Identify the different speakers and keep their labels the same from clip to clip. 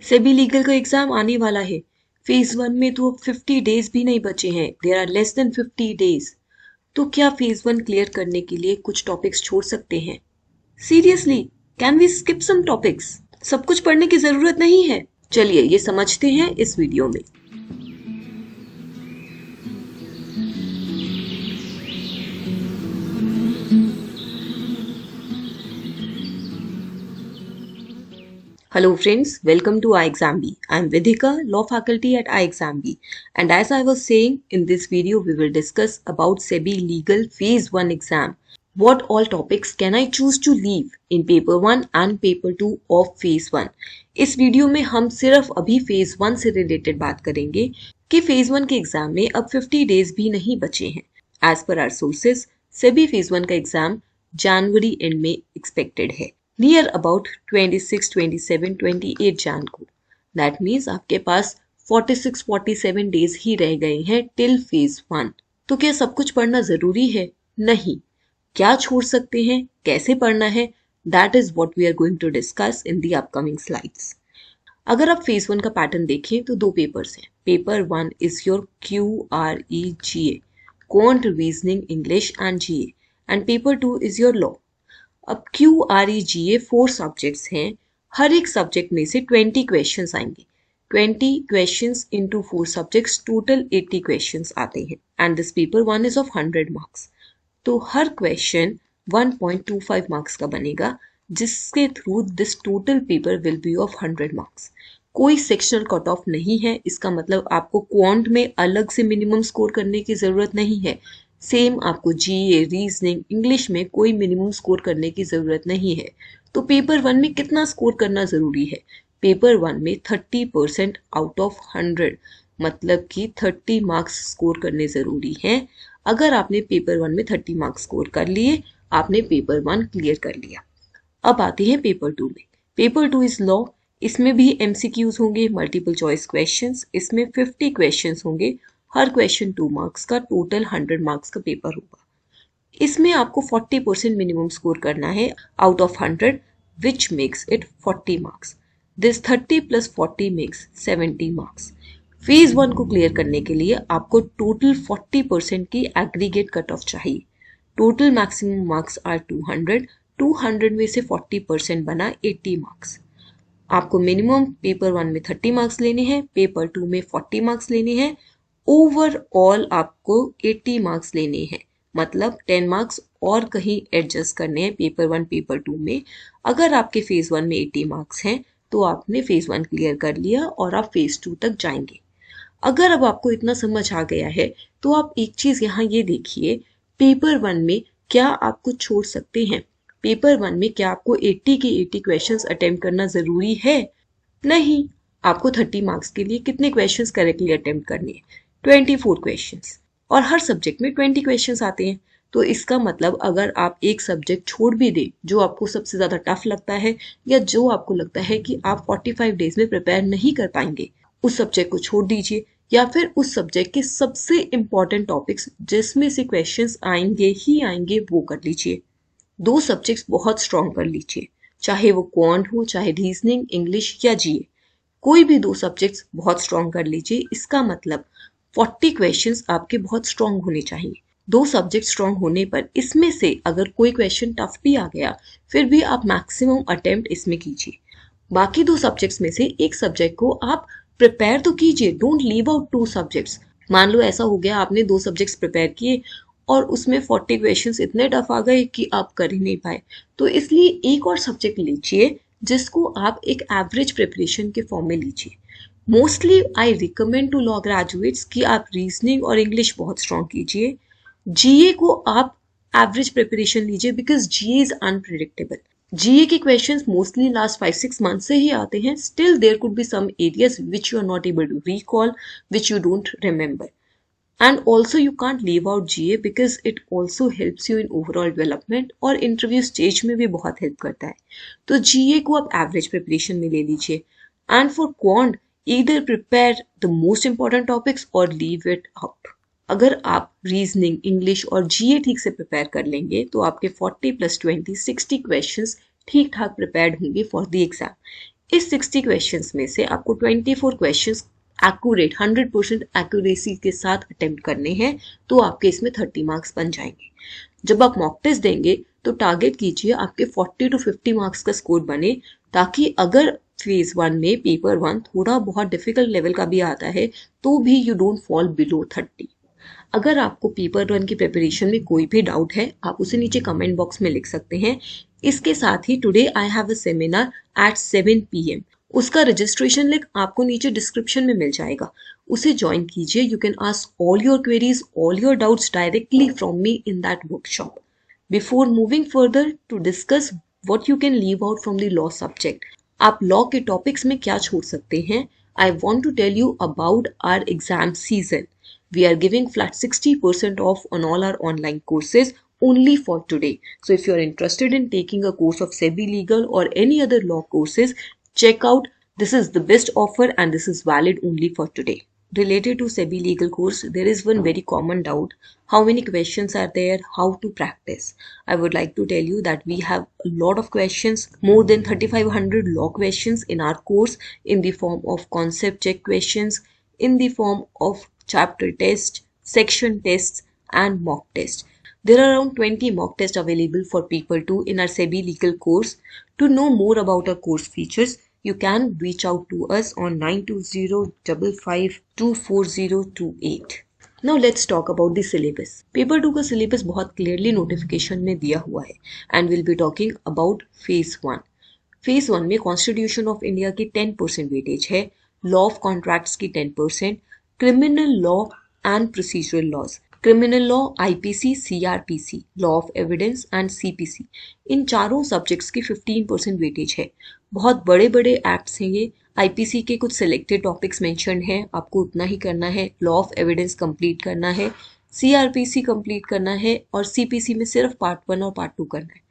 Speaker 1: SEBI legal का exam आने वाला है। फेज 1 में तो अब 50 डेज भी नहीं बचे हैं। There are less than 50 days. तो क्या फेज 1 क्लियर करने के लिए कुछ टॉपिक्स छोड़ सकते हैं? Seriously, can we skip some topics? सब कुछ पढ़ने की जरूरत नहीं है। चलिए ये समझते हैं इस वीडियो में। Hello friends, welcome to iExamB. I am Vidhika, Law Faculty at iExamB. And as I was saying, in this video we will discuss about SEBI Legal Phase 1 exam. What all topics can I choose to leave in paper 1 and paper 2 of phase 1? इस video में हम सिर्फ अभी phase 1 से related बात करेंगे कि phase 1 के एग्जाम में अब 50 डेज भी नहीं बचे हैं। As per our sources, SEBI phase 1 का एग्जाम जनवरी एंड में एक्सपेक्टेड है, नियर अबाउट 26, 27, 28 जैन को। दैट मीन्स आपके पास 46, 47 डेज ही रह गए हैं टिल फेज 1। तो क्या सब कुछ पढ़ना जरूरी है? नहीं। क्या छोड़ सकते हैं, कैसे पढ़ना है, that is what we are going to discuss in the upcoming slides. अगर आप फेज 1 का पैटर्न देखें तो दो पेपर्स हैं। Paper 1 is your QRE GA, quant reasoning English and GA, and paper 2 is your law. अब QRE GA 4 सब्जेक्ट्स हैं। हर एक सब्जेक्ट में से 20 क्वेश्चंस आएंगे। 20 questions into 4 subjects, total 80 questions आते हैं। And this paper 1 is of 100 marks. तो हर question 1.25 marks का बनेगा, जिसके through this total paper will be of 100 marks. कोई सेक्शनल कट ऑफ नहीं है। इसका मतलब आपको क्वांट में अलग से मिनिमम स्कोर करने की जरूरत नहीं है। सेम आपको GA, रीजनिंग, इंग्लिश में कोई मिनिमम स्कोर करने की जरूरत नहीं है। तो पेपर 1 में कितना स्कोर करना जरूरी है? पेपर 1 में 30% आउट ऑफ 100, मतलब कि 30 मार्क्स स्कोर करने जरूरी हैं। अगर आपने पेपर 1 में 30 मार्क्स स्कोर कर लिए, आपने पेपर 1 क्लियर कर लिया। अब आते हैं पेपर 2 में। Paper 2 is law. इसमें भी MCQs होंगे, मल्टीपल चॉइस क्वेश्चंस। इसमें 50 क्वेश्चंस होंगे। हर क्वेश्चन 2 मार्क्स का, टोटल 100 मार्क्स का पेपर होगा। इसमें आपको 40% मिनिमम स्कोर करना है out of 100, which makes it 40 marks. This 30 plus 40 makes 70 marks. Phase 1 को क्लियर करने के लिए आपको टोटल 40% की एग्रीगेट कट ऑफ चाहिए। Total maximum marks are 200। 200 में से 40% बना 80 मार्क्स। आपको मिनिमम पेपर 1 में 30 मार्क्स लेने हैं, पेपर 2 में 40 मार्क्स लेने हैं। ओवरऑल आपको 80 मार्क्स लेने हैं, मतलब 10 मार्क्स और कहीं एडजस्ट करने हैं पेपर 1 पेपर 2 में। अगर आपके फेज 1 में 80 मार्क्स हैं तो आपने फेज 1 क्लियर कर लिया और आप फेज 2 तक जाएंगे। अगर अब आपको इतना समझ आ गया है तो आप एक चीज यहाँ ये देखिए, पेपर 1 में क्या आप कुछ छोड़ सकते हैं? पेपर 1 में क्या आपको 80 के 80 क्वेश्चंस अटेम्प्ट करना जरूरी है? नहीं। आपको 30 मार्क्स के लिए कितने क्वेश्चंस करेक्टली अटेम्प्ट करने हैं? 24 क्वेश्चंस। और हर सब्जेक्ट में 20 क्वेश्चंस आते हैं। तो इसका मतलब अगर आप एक सब्जेक्ट छोड़ भी दें जो आपको सबसे ज्यादा टफ लगता है, या जो आपको लगता है कि आप 45 डेज में प्रिपेयर नहीं कर पाएंगे, उस सब्जेक्ट को छोड़ दीजिए। या फिर उस सब्जेक्ट के सबसे इंपॉर्टेंट टॉपिक्स जिसमें से क्वेश्चंस आएंगे ही आएंगे वो कर लीजिए। दो सब्जेक्ट्स बहुत स्ट्रॉन्ग कर लीजिए, चाहे वो क्वांट हो, चाहे रीजनिंग, इंग्लिश या GA। कोई भी दो सब्जेक्ट्स बहुत स्ट्रॉन्ग कर लीजिए। इसका मतलब 40 क्वेश्चंस आपके बहुत स्ट्रॉन्ग होने चाहिए। दो सब्जेक्ट स्ट्रॉन्ग होने पर इसमें से अगर कोई क्वेश्चन टफ भी आ गया, फिर भी आप मैक्सिमम अटेम्प्ट इसमें कीजिए। बाकी दो सब्जेक्ट्स में से एक सब्जेक्ट को आप प्रिपेयर तो कीजिए, डोंट लीव आउट 2 सब्जेक्ट्स। मान लो ऐसा हो गया, आपने 2 सब्जेक्ट्स प्रिपेयर किए और उसमें 40 क्वेश्चंस इतने टफ आ गए कि आप कर ही नहीं पाए, तो इसलिए एक और सब्जेक्ट लीजिए जिसको आप एक एवरेज प्रिपरेशन के फॉर्म में लीजिए। Mostly I recommend to law graduates कि आप रीजनिंग और इंग्लिश बहुत स्ट्रॉन्ग कीजिए। GA को आप एवरेज प्रिपरेशन लीजिए, because GA is unpredictable. GA के क्वेश्चंस मोस्टली लास्ट 5-6 मंथ से ही आते हैं। Still there could be some areas which you are not able to recall, which you don't remember. And also you can't leave out GA because it also helps you in overall development और interview stage में भी बहुत help करता है। तो GA को आप average preparation में ले लीजिए। And for quant, either prepare the most important topics or leave it out। अगर आप रीजनिंग, इंग्लिश और GA ठीक से प्रिपेयर कर लेंगे तो आपके 40 + 20 60 क्वेश्चंस ठीक ठाक प्रिपेयर्ड होंगे फॉर द एग्जाम। इस 60 क्वेश्चंस में से आपको 24 क्वेश्चंस एक्यूरेट 100% एक्यूरेसी के साथ अटेम्प्ट करने हैं, तो आपके इसमें 30 मार्क्स बन जाएंगे। जब आप मॉक टेस्ट देंगे तो टारगेट कीजिए आपके 40 to 50 मार्क्स का स्कोर बने, ताकि अगर फेज 1 में पेपर 1 थोड़ा बहुत डिफिकल्ट लेवल का भी आता है तो भी यू डोंट फॉल बिलो 30। अगर आपको पेपर 1 की प्रिपरेशन में कोई भी डाउट है, आप उसे नीचे कमेंट बॉक्स में लिख सकते हैं। इसके साथ ही today I have a seminar at 7 PM। उसका रजिस्ट्रेशन लिंक आपको नीचे डिस्क्रिप्शन में मिल जाएगा, उसे ज्वाइन कीजिए। You can ask all your queries, all your doubts directly from me in that workshop. Before moving further to discuss what you can leave out from the law subject, आप law के topics में क्या छोड़ सकते हैं, I want to tell you about our exam season. We are giving flat 60% off on all our online courses only for today. So if you are interested in taking a course of SEBI Legal or any other law courses, check out. This is the best offer and this is valid only for today. Related to SEBI Legal course, there is one very common doubt. How many questions are there? How to practice? I would like to tell you that we have a lot of questions, more than 3,500 law questions in our course in the form of concept check questions, in the form of chapter test, section tests and mock test. There are around 20 mock tests available for paper 2 in our SEBI legal course. To know more about our course features, you can reach out to us on 9205524028. Now let's talk about the syllabus. Paper 2 का syllabus बहुत clearly notification में दिया हुआ है and we'll be talking about phase 1. phase 1 में Constitution of India की 10% weightage है, Law of Contracts की 10%, criminal law and procedural laws, criminal law IPC, CRPC, law of evidence and CPC, इन चारों सब्जेक्ट्स की 15% वेटेज है। बहुत बड़े बड़े एक्ट्स हैं ये। आईपीसी के कुछ सिलेक्टेड टॉपिक्स मेंशन हैं, आपको उतना ही करना है। लॉ ऑफ एविडेंस कंप्लीट करना है, सीआरपीसी कंप्लीट करना है और सीपीसी में सिर्फ पार्ट 1 और पार्ट 2 करना है।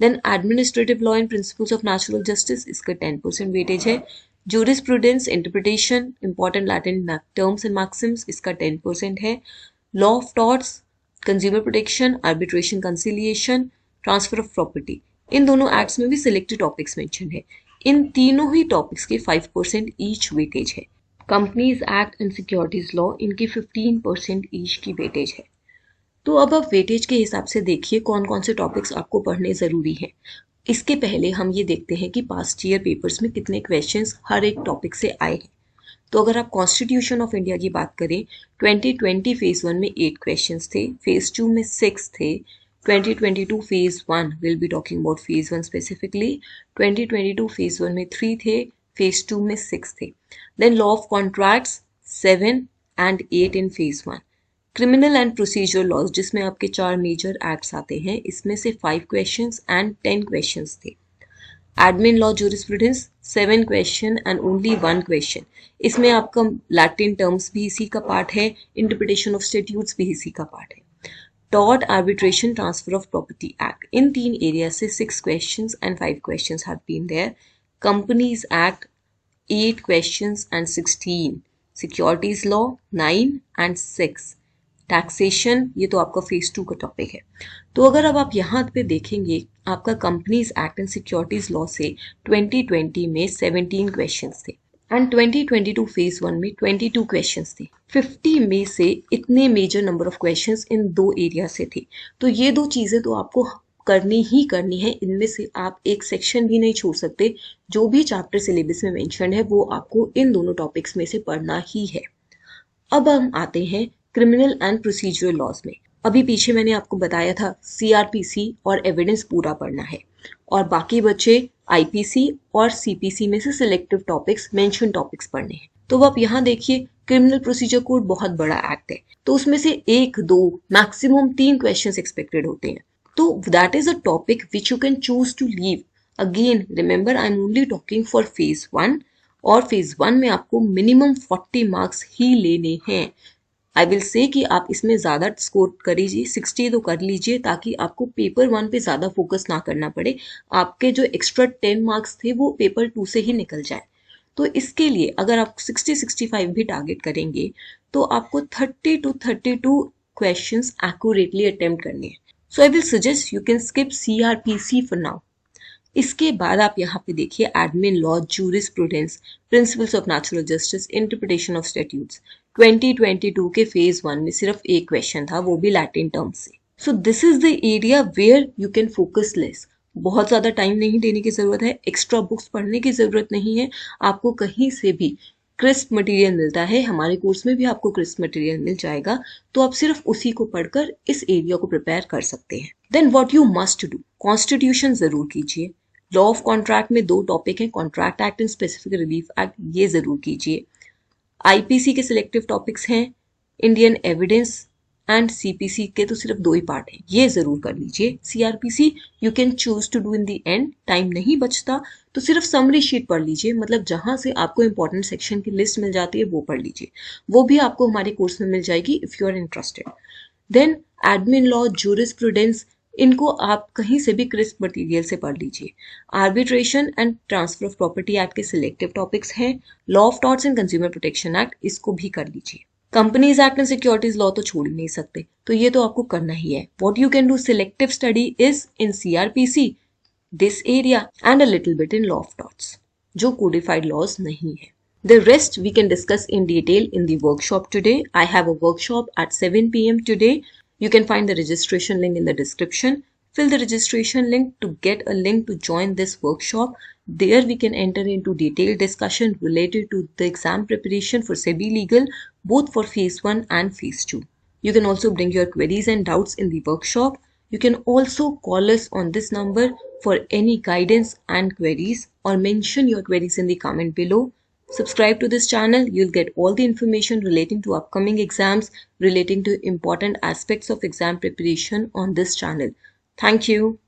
Speaker 1: Then administrative law and principles of natural justice, इसका 10% वेटेज है। Jurisprudence, interpretation, important Latin terms and maxims, इसका 10% है। Law of torts, consumer protection, arbitration conciliation, transfer of property, इन दोनों एक्ट्स में भी सिलेक्टेड टॉपिक्स मेंशन है। इन तीनों ही टॉपिक्स के 5% ईच वेटेज है। Companies act and securities law, इनकी 15% ईच की वेटेज है। तो अब आप वेटेज के हिसाब से देखिए कौन कौन से टॉपिक्स आपको पढ़ने ज़रूरी हैं। इसके पहले हम ये देखते हैं कि पास्ट ईयर पेपर्स में कितने क्वेश्चंस हर एक टॉपिक से आए हैं। तो अगर आप कॉन्स्टिट्यूशन ऑफ इंडिया की बात करें, 2020 फेज 1 में 8 क्वेश्चंस थे, फेज 2 में 6 थे, 2022 phase 1 will be talking about phase 1 specifically, 2022 phase 1 में 3 थे, फेज 2 में 6 थे। Then law of contracts 7 and 8 in phase 1। Criminal and procedure laws, जिसमें आपके 4 मेजर एक्ट्स आते हैं, इसमें से 5 क्वेश्चंस एंड 10 क्वेश्चंस थे। Admin law jurisprudence 7 question and only 1 question, इसमें आपका लैटिन टर्म्स भी इसी का पार्ट है, इंटरप्रिटेशन ऑफ स्टैट्यूट्स भी इसी का पार्ट है। Tort, arbitration, transfer of property act, in 3 area से 6 questions and 5 questions have been there. Companies act 8 questions and 16, securities law 9 and 6, taxation, ये तो आपका फेज 2 का टॉपिक है। तो अगर अब आप यहाँ पे देखेंगे, आपका companies act and securities law से 2020 में 17 क्वेश्चंस थे एंड 2022 फेज 1 में 22 क्वेश्चंस थे। 50 में से इतने major number of questions in 2 area से थे। तो ये 2 चीजें तो आपको करनी ही करनी है, इनमें से आप एक सेक्शन भी नहीं छोड़ सकते। जो भी चैप्टर सिलेबस में मेंशन है वो आपको इन दोनों टॉपिक्स में से पढ़ना ही है। अब हम आते हैं क्रिमिनल एंड प्रोसीजरल लॉज में। अभी पीछे मैंने आपको बताया था सीआरपीसी और एविडेंस पूरा पढ़ना है और बाकी बचे आईपीसी और सीपीसी में से सिलेक्टिव टॉपिक्स, मेंशन टॉपिक्स पढ़ने हैं। तो अब आप यहाँ देखिए, क्रिमिनल प्रोसीजर कोड बहुत बड़ा एक्ट है, तो उसमें से 1, 2 मैक्सिमम 3 क्वेश्चंस एक्सपेक्टेड होते हैं। तो that is a topic which you can choose to leave. Again remember, I am only talking for phase 1 और फेज 1 में आपको मिनिमम 40 मार्क्स ही लेने हैं। आई विल से कि आप इसमें ज़्यादा स्कोर करीजिए, 60 तो कर लीजिए, ताकि आपको पेपर 1 पे ज़्यादा फोकस ना करना पड़े। आपके जो एक्स्ट्रा 10 मार्क्स थे वो पेपर 2 से ही निकल जाए। तो इसके लिए अगर आप 60-65 भी टारगेट करेंगे तो आपको 30 to 32 क्वेश्चंस एक्यूरेटली अटेम्प्ट करने हैं। So I will suggest you can skip CRPC for now. इसके बाद आप यहाँ पे देखिए admin law, jurisprudence, principles of natural justice, interpretation of statutes. 2022 के फेज 1 में सिर्फ एक क्वेश्चन था, वो भी लैटिन टर्म्स से। So this is the area where you can focus less. बहुत ज्यादा टाइम नहीं देने की जरूरत है, एक्स्ट्रा बुक्स पढ़ने की जरूरत नहीं है, आपको कहीं से भी क्रिस्प मटेरियल मिलता है, हमारे कोर्स में भी आपको क्रिस्प मटेरियल मिल जाएगा, तो आप सिर्फ उसी को पढ़कर इस एरिया को प्रिपेयर कर सकते हैं। Then what you must do, constitution जरूर कीजिए। लॉ ऑफ कॉन्ट्रैक्ट में 2 टॉपिक हैं, contract act and specific relief act, ये जरूर कीजिए। आईपीसी के सिलेक्टिव टॉपिक्स हैं, इंडियन एविडेंस एंड सीपीसी के तो सिर्फ 2 ही पार्ट हैं, ये जरूर कर लीजिए। CrPC you can choose to do in the end, time नहीं बचता तो सिर्फ समरी शीट पढ़ लीजिए, मतलब जहां से आपको इंपॉर्टेंट सेक्शन की लिस्ट मिल जाती है वो पढ़ लीजिए, वो भी आपको हमारे कोर्स में मिल जाएगी if you are interested. Then admin law, jurisprudence, इनको आप कहीं से भी क्रिस्प मटेरियल से पढ़ लीजिए। Arbitration and transfer of property act के सिलेक्टिव टॉपिक्स हैं। Law of torts and consumer protection act, इसको भी कर लीजिए। Companies act and securities law तो छोड़ ही नहीं सकते, तो ये तो आपको करना ही है। What you can do selective study is in CrPC, this area and a little bit in law of torts, जो कोडिफाइड लॉज नहीं है। The rest we can discuss in detail in the workshop today. I have a workshop at 7 p.m. today. You can find the registration link in the description. Fill the registration link to get a link to join this workshop. There we can enter into detailed discussion related to the exam preparation for SEBI Legal, both for phase 1 and phase 2. You can also bring your queries and doubts in the workshop. You can also call us on this number for any guidance and queries, or mention your queries in the comment below. Subscribe to this channel. You'll get all the information relating to upcoming exams, relating to important aspects of exam preparation on this channel. Thank you.